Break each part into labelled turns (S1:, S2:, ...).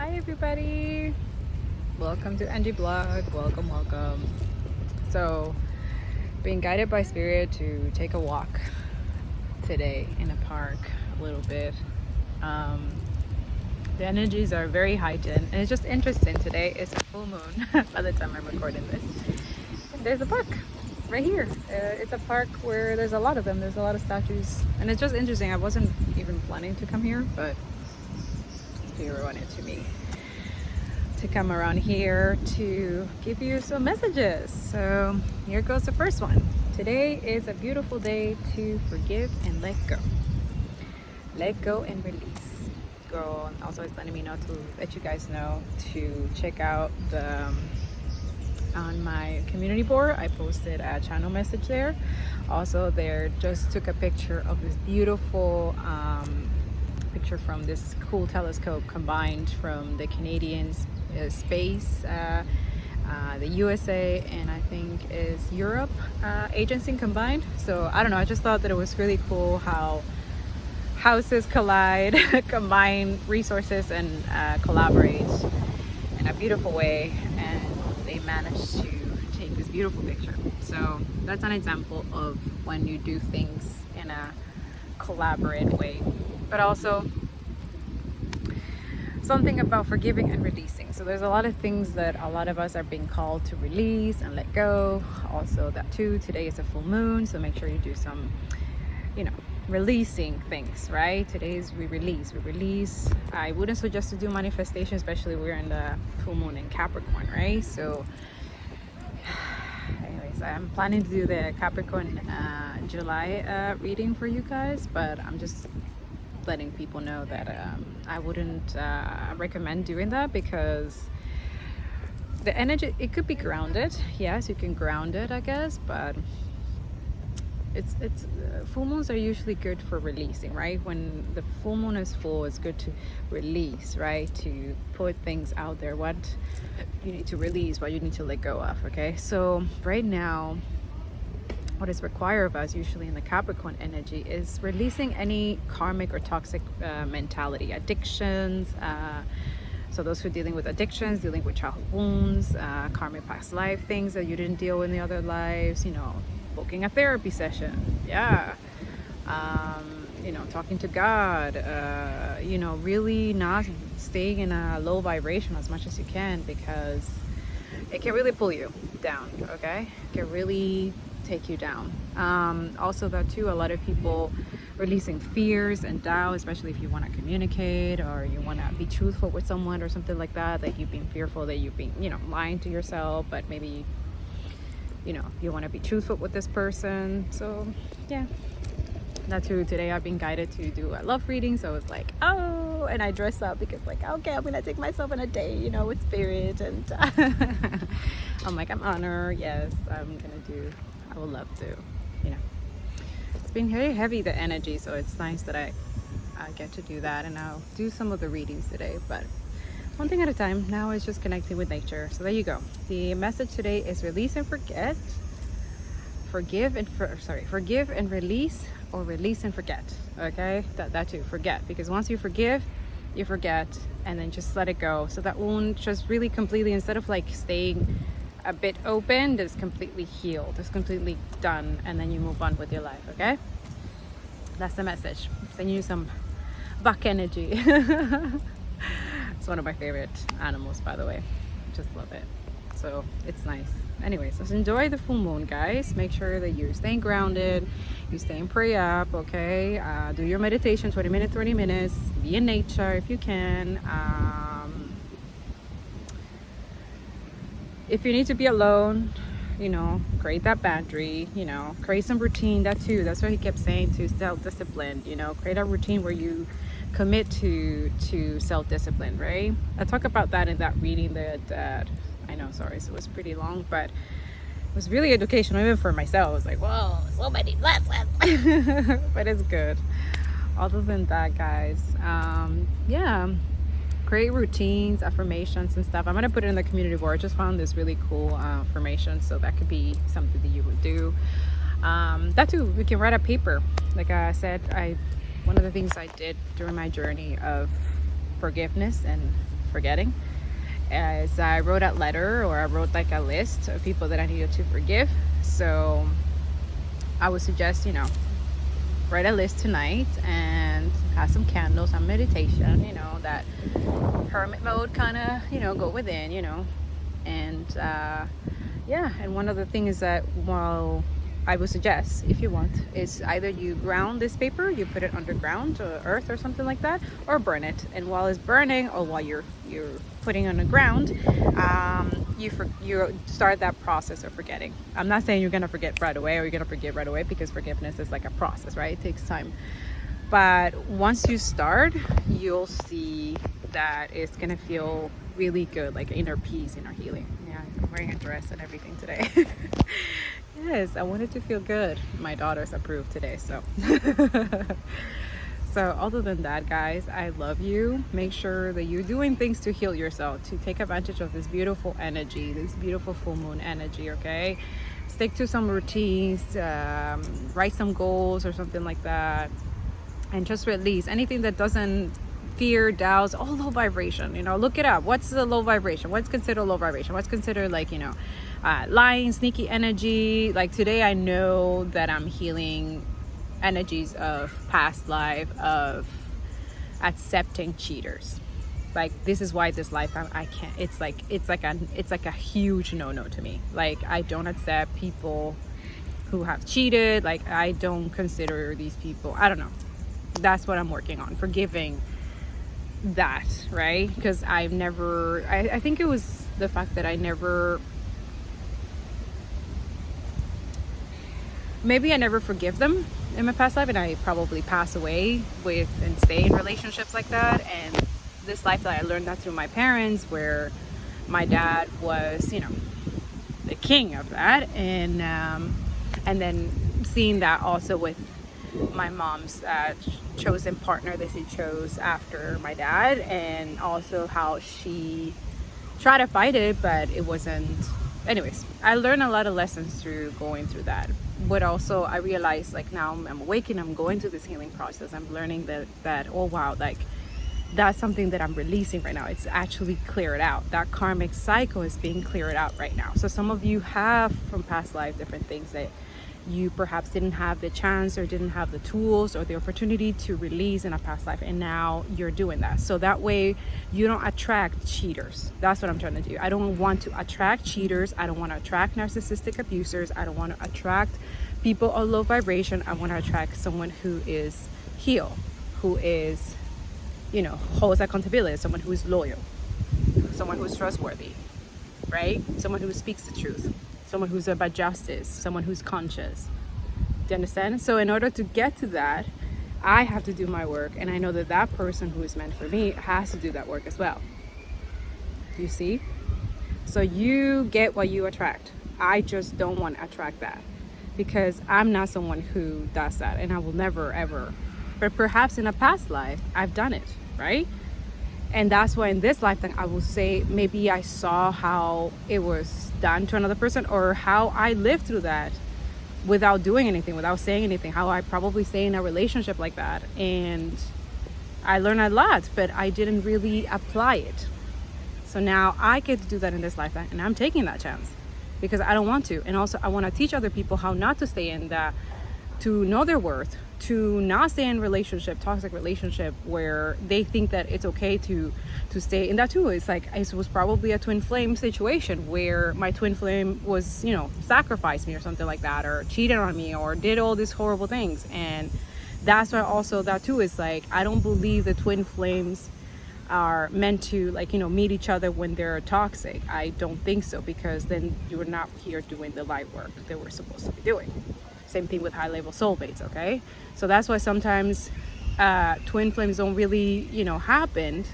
S1: Hi everybody, welcome to Angie Blog. Welcome. So being guided by spirit to take a walk today in a park a little bit. The energies are very heightened and it's just interesting. Today is a full moon by the time I'm recording this. And there's a park right here. It's a park where there's a lot of them. There's a lot of statues and it's just interesting. I wasn't even planning to come here, but spirit wanted to come around here to give you some messages. So here goes the first one. Today is a beautiful day to forgive and let go. Let go and release. Girl also is letting me know to let you guys know to check out the on my community board. I posted a channel message there. Also there, just took a picture of this beautiful picture from this cool telescope combined from the Canadian space, the USA, and I think is Europe agency combined. So I don't know, I just thought that it was really cool how houses collide, combine resources and collaborate in a beautiful way, and they managed to take this beautiful picture. So that's an example of when you do things in a collaborative way. But also something about forgiving and releasing. So there's a lot of things that a lot of us are being called to release and let go. Also that too, today is a full moon, so make sure you do some, releasing things, right? Today's we release. I wouldn't suggest to do manifestation, especially we're in the full moon in Capricorn, right? So anyways, I'm planning to do the Capricorn July reading for you guys, but I'm just letting people know that I wouldn't recommend doing that because the energy, it could be grounded. Yes, you can ground it, I guess, but it's full moons are usually good for releasing, right? When the full moon is full, it's good to release, right? To put things out there, what you need to release, what you need to let go of. Okay, so right now what is required of us usually in the Capricorn energy is releasing any karmic or toxic mentality, addictions. So those who are dealing with addictions, dealing with childhood wounds, karmic past life things that you didn't deal with in the other lives, booking a therapy session, talking to God, really not staying in a low vibration as much as you can, because it can really pull you down, okay? It can really take you down. Also that too, a lot of people releasing fears and doubt, especially if you want to communicate or you want to be truthful with someone or something like that, that you've been fearful, that you've been lying to yourself, but maybe you want to be truthful with this person. So yeah, that too. Today I've been guided to do a love reading, so it's like, oh, and I dress up because okay, I'm gonna take myself on a date with spirit, and I'm like, I'm honored. Yes, I would love to. It's been very heavy, the energy, so it's nice that I get to do that, and I'll do some of the readings today, but one thing at a time. Now it's just connecting with nature. So there you go. The message today is release and forget. Forgive and release, or release and forget. Okay, that too. Forget, because once you forgive, you forget, and then just let it go. So that won't just really completely, instead of like staying a bit open, it's completely healed, it's completely done, and then you move on with your life. Okay, that's the message. Send you some buck energy. It's one of my favorite animals, by the way. Just love it. So it's nice. Anyways, let's enjoy the full moon, guys. Make sure that you're staying grounded, you stay in pray up, okay? Do your meditation, 20 minutes. Be in nature if you can. If you need to be alone, create that boundary, create some routine. That too, that's what he kept saying, to self-discipline, create a routine where you commit to self-discipline, right? I talk about that in that reading that I know, sorry, so it was pretty long, but it was really educational even for myself. I was like, whoa, so many lessons. But it's good. Other than that, guys, create routines, affirmations and stuff. I'm gonna put it in the community board. I just found this really cool affirmation, so that could be something that you would do. That too, we can write a paper. Like I said, one of the things I did during my journey of forgiveness and forgetting. As I wrote a letter, or I wrote like a list of people that I needed to forgive. So I would suggest, write a list tonight and have some candles, some meditation, that hermit mode kind of, go within, and yeah. And one other thing is that, well, I would suggest, if you want, is either you ground this paper, you put it underground to earth or something like that, or burn it. And while it's burning, or while you're putting on the ground, you start that process of forgetting. I'm not saying you're gonna forget right away, or you're gonna forgive right away, because forgiveness is like a process, right? It takes time. But once you start, you'll see that it's gonna feel really good, like inner peace, inner healing. Yeah, I'm wearing a dress and everything today. Yes, I wanted to feel good. My daughters approved today, so. So other than that, guys, I love you. Make sure that you're doing things to heal yourself, to take advantage of this beautiful energy, this beautiful full moon energy, okay? Stick to some routines, write some goals or something like that, and just release anything that doesn't fear, doubts, all low vibration. Look it up. What's the low vibration? What's considered low vibration? What's considered like, lying, sneaky energy? Like today, I know that I'm healing energies of past life, of accepting cheaters. Like this is why this life I can't. It's like a huge no-no to me. Like I don't accept people who have cheated. Like I don't consider these people. I don't know. That's what I'm working on, forgiving that, right? Because I think it was the fact that I never forgive them in my past life, and I probably pass away with and stay in relationships like that. And this life that I learned that through my parents, where my dad was, the king of that, and then seeing that also with my mom's chosen partner that she chose after my dad, and also how she tried to fight it, but it wasn't. Anyways, I learned a lot of lessons through going through that. But also I realized, like, now I'm awakening, I'm going through this healing process. I'm learning that oh wow, like that's something that I'm releasing right now. It's actually cleared out. That karmic cycle is being cleared out right now. So some of you have from past life different things that you perhaps didn't have the chance or didn't have the tools or the opportunity to release in a past life, and now you're doing that. So that way you don't attract cheaters. That's what I'm trying to do. I don't want to attract cheaters. I don't want to attract narcissistic abusers. I don't want to attract people of low vibration. I want to attract someone who is healed, who is, holds accountability, someone who is loyal, someone who is trustworthy, right? Someone who speaks the truth, someone who's about justice, someone who's conscious. Do you understand? So in order to get to that, I have to do my work, and I know that that person who is meant for me has to do that work as well. You see? So you get what you attract. I just don't want to attract that, because I'm not someone who does that, and I will never ever. But perhaps in a past life I've done it, right? And that's why in this lifetime I will say maybe I saw how it was done to another person, or how I lived through that without doing anything, without saying anything, how I probably stay in a relationship like that. And I learned a lot, but I didn't really apply it. So now I get to do that in this lifetime, and I'm taking that chance because I don't want to. And also I want to teach other people how not to stay in that, to know their worth, to not stay in toxic relationship where they think that it's okay to stay in that too. It's like, it was probably a twin flame situation where my twin flame was, sacrificed me or something like that, or cheated on me, or did all these horrible things. And that's why also that too is like, I don't believe the twin flames are meant to meet each other when they're toxic. I don't think so, because then you're not here doing the light work that we're supposed to be doing. Same thing with high level soulmates, okay? So that's why sometimes twin flames don't really happen,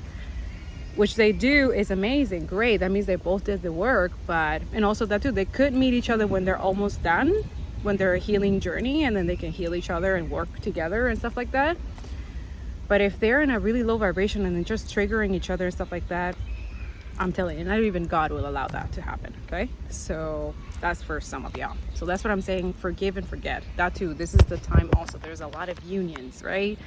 S1: which they do is amazing, great. That means they both did the work. But and also that too, they could meet each other when they're almost done, when they're a healing journey, and then they can heal each other and work together and stuff like that. But if they're in a really low vibration and then just triggering each other and stuff like that, I'm telling you, not even God will allow that to happen, okay? So that's for some of y'all. So that's what I'm saying, forgive and forget. That too, this is the time also, there's a lot of unions, right?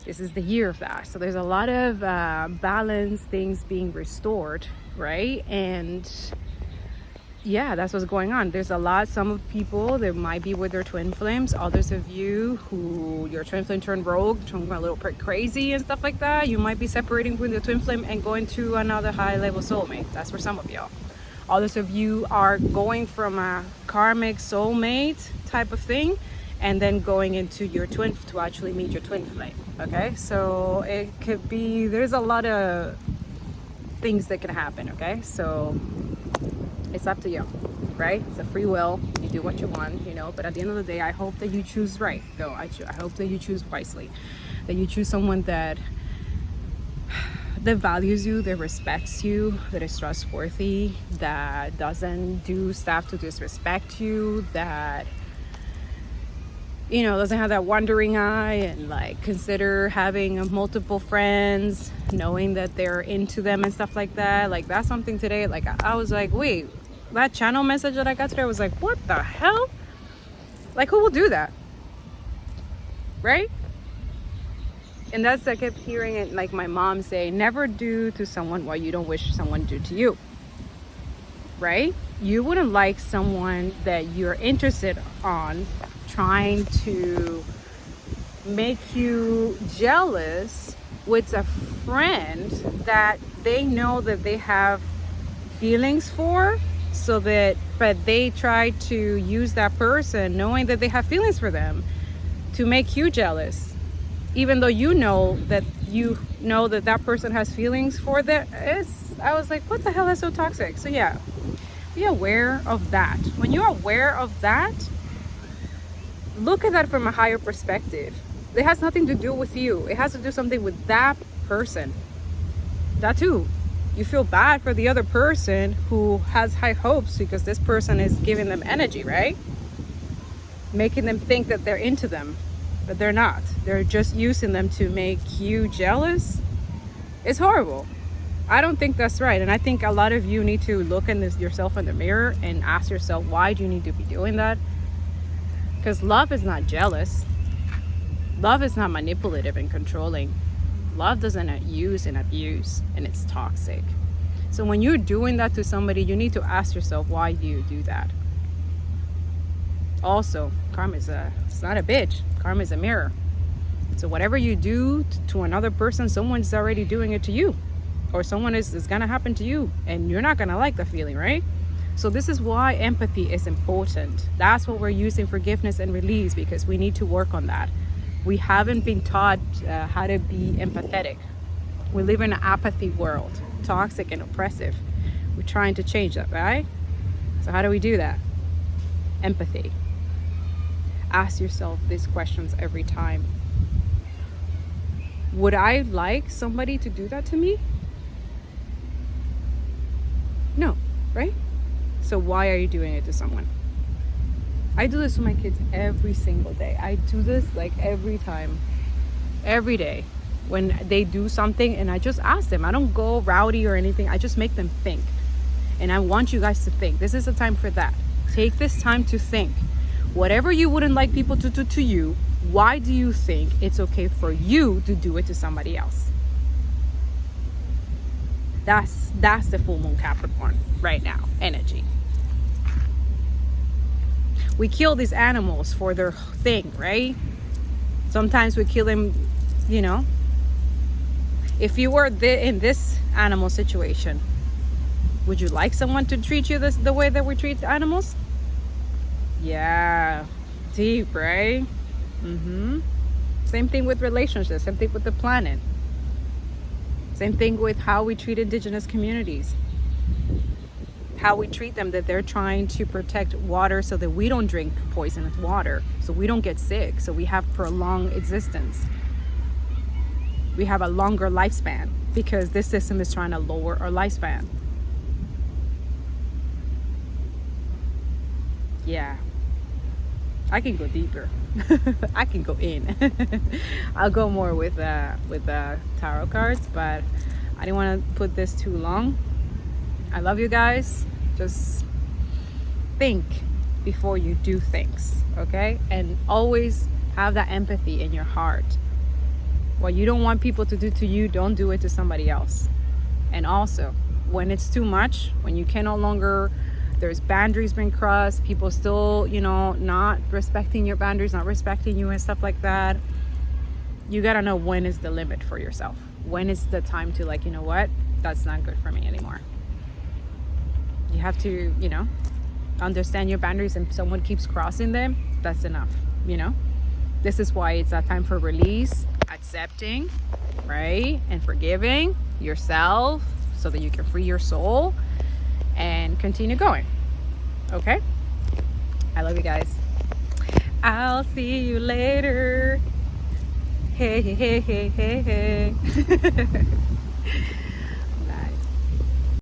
S1: This is the year of that. So there's a lot of balance, things being restored, right? And yeah, that's what's going on. There's a lot, some of people that might be with their twin flames. Others of you who your twin flame turned rogue, turned a little bit crazy and stuff like that, you might be separating from the twin flame and going to another high level soulmate. That's for some of y'all. Others of you are going from a karmic soulmate type of thing and then going into your twin to actually meet your twin flame. Okay, so it could be, there's a lot of things that can happen. Okay, so it's up to you, right? It's a free will. You do what you want, you know, but at the end of the day, I hope that you choose right, though. I hope that you choose wisely, that you choose someone that values you, that respects you, that is trustworthy, that doesn't do stuff to disrespect you, that, you know, doesn't have that wandering eye and like consider having multiple friends, knowing that they're into them and stuff like that. Like that's something today, like I was like, wait, that channel message that I got today, I was like, what the hell? Like, who will do that? Right? And that's, I kept hearing it, like my mom say, never do to someone what you don't wish someone do to you. Right? You wouldn't like someone that you're interested on trying to make you jealous with a friend that they know that they have feelings for, so that, but they try to use that person knowing that they have feelings for them to make you jealous, even though you know that that person has feelings for that. I was like, what the hell, is so toxic? So yeah, be aware of that. When you're aware of that, look at that from a higher perspective. It has nothing to do with you. It has to do something with that person. That too. You feel bad for the other person who has high hopes because this person is giving them energy, right? Making them think that they're into them, but they're not. They're just using them to make you jealous. It's horrible. I don't think that's right. And I think a lot of you need to look at yourself in the mirror and ask yourself, why do you need to be doing that? Because love is not jealous. Love is not manipulative and controlling. Love doesn't use and abuse, and it's toxic. So when you're doing that to somebody, you need to ask yourself, why do you do that? Also, karma is it's not a bitch. Karma is a mirror. So whatever you do to another person, someone's already doing it to you, or someone is gonna happen to you, and you're not gonna like the feeling, right? So this is why empathy is important. That's what we're using forgiveness and release, because we need to work on that. We haven't been taught how to be empathetic. We live in an apathy world, toxic and oppressive. We're trying to change that, right? So how do we do that? Empathy. Ask yourself these questions every time. Would I like somebody to do that to me? No, right? So why are you doing it to someone? I do this with my kids every single day. I do this like every time, every day when they do something, and I just ask them. I don't go rowdy or anything. I just make them think. And I want you guys to think. This is a time for that. Take this time to think. Whatever you wouldn't like people to do to you, why do you think it's okay for you to do it to somebody else? That's the full moon Capricorn right now energy. We kill these animals for their thing, right? Sometimes we kill them, you know. If you were in this animal situation, would you like someone to treat you the way that we treat animals? Yeah, deep, right? Same thing with relationships, same thing with the planet. Same thing with how we treat indigenous communities. How we treat them, that they're trying to protect water so that we don't drink poisonous water, so we don't get sick, so we have prolonged existence. We have a longer lifespan because this system is trying to lower our lifespan. Yeah, I can go deeper. I can go in. I'll go more with tarot cards, but I didn't want to put this too long. I love you guys. Just think before you do things, okay? And always have that empathy in your heart. What you don't want people to do to you, don't do it to somebody else. And also, when it's too much, when you can no longer, there's boundaries being crossed, people still, you know, not respecting your boundaries, not respecting you and stuff like that, you gotta know when is the limit for yourself. When is the time to, like, you know what, that's not good for me anymore. You have to, you know, understand your boundaries, and if someone keeps crossing them, that's enough, you know. This is why it's that time for release, accepting, right, and forgiving yourself so that you can free your soul and continue going. Okay, I love you guys. I'll see you later. Hey, hey, hey, hey, hey, hey.